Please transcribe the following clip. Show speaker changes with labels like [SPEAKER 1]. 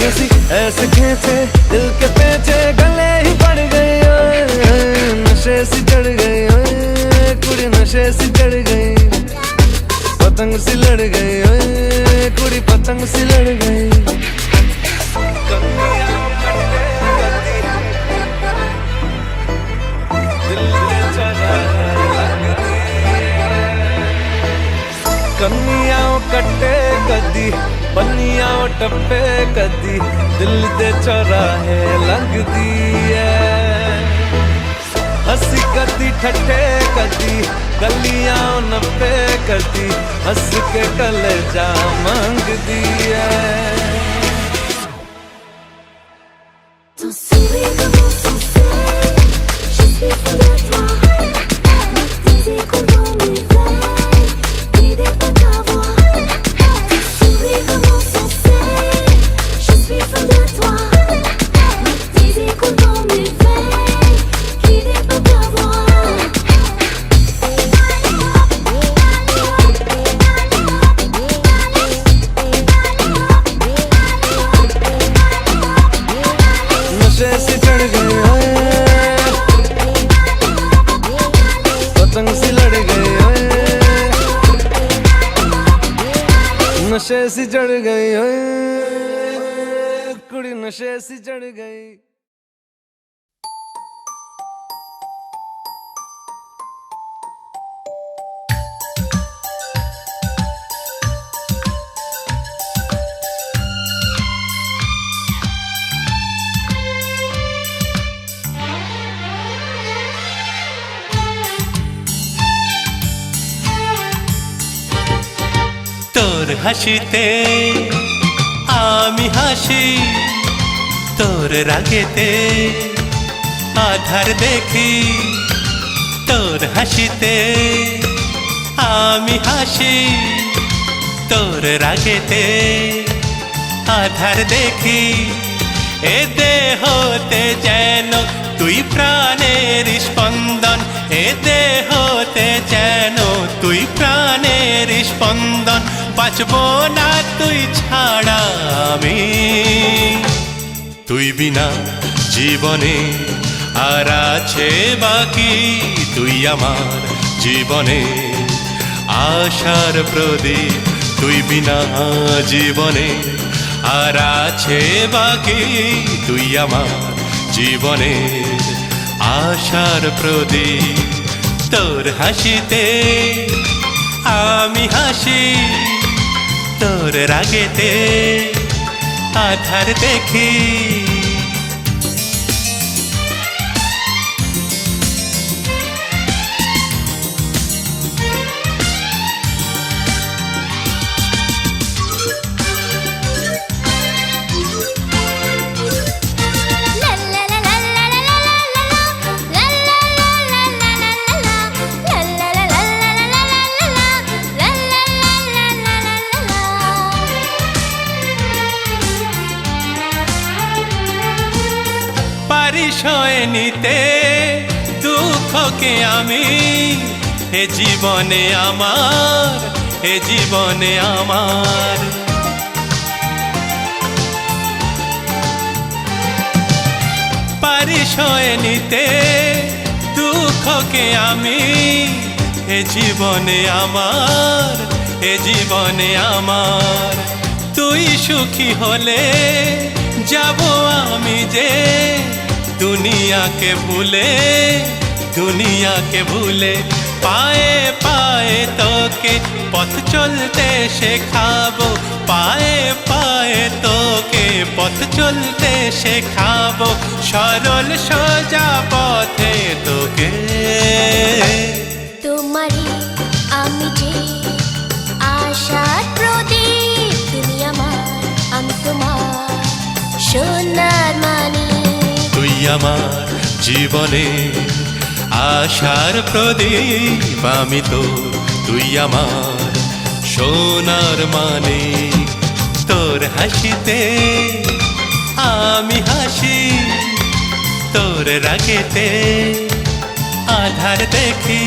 [SPEAKER 1] ऐसी ऐसे खींचे दिल के पेचे गले ही पड़ गई ओए नशे सी चढ़ गई ओए कुड़ी नशे सी चढ़ गई पतंग सी लड़ गई ओए कुड़ी पतंग सी लड़ गई कन्नियां कट्टे कदी बन्नियां टप्पे कदी दिल दे चौराहे लगदी है हसी कदी ठट्ठे कदी गलियां नप्पे कदी हंस के कलेजा मांगदी है नशे सी चढ़ गई ओए पतंग सी लड़ गई ओए नशे सी चढ़ गई ओए कुड़ी नशे सी चढ़ गई
[SPEAKER 2] তোর হাসিতে আমি হাসি তোর রাগেতে আধার দেখি তোর হাসিতে আমি হাসি তোর রাগেতে আধার দেখি এ দেহতে যেন তুই প্রাণের স্পন্দন এ দেহতে যেন তুই প্রাণের স্পন্দন বাঁচবো না তুই ছাড়া আমি তুই বিনা জীবনে আর আছে বাকি তুই আমার জীবনে আশার প্রদীপ তুই বিনা জীবনে আর আছে বাকি তুই আমার জীবনে আশার প্রদীপ তোর হাসিতে আমি হাসি তোর রাগেতে আধার দেখি সয়ে নিতে দুঃখকে আমি এ জীবনে আমার এ জীবনে আমার পারি সয়ে নিতে দুঃখকে আমি এ জীবনে আমার এ জীবনে আমার তুই সুখী হলে যাব আমি যে দুনিয়াকে ভুলে পায়ে পায়ে তোকে পথ চলতে শেখাবো পায়ে পায়ে তোকে পথ চলতে শেখাবো সরল সোজা পথে তোকে
[SPEAKER 3] তোমারই আমি যে আশার প্রদীপ তুমি আমার আমি তোমার সোনার মানিক
[SPEAKER 2] তুই আমার জীবনে আশার প্রদীপ আমি তো তুই আমার সোনার মানিক তোর হাসিতে আমি হাসি তোর রাগেতে আধার দেখি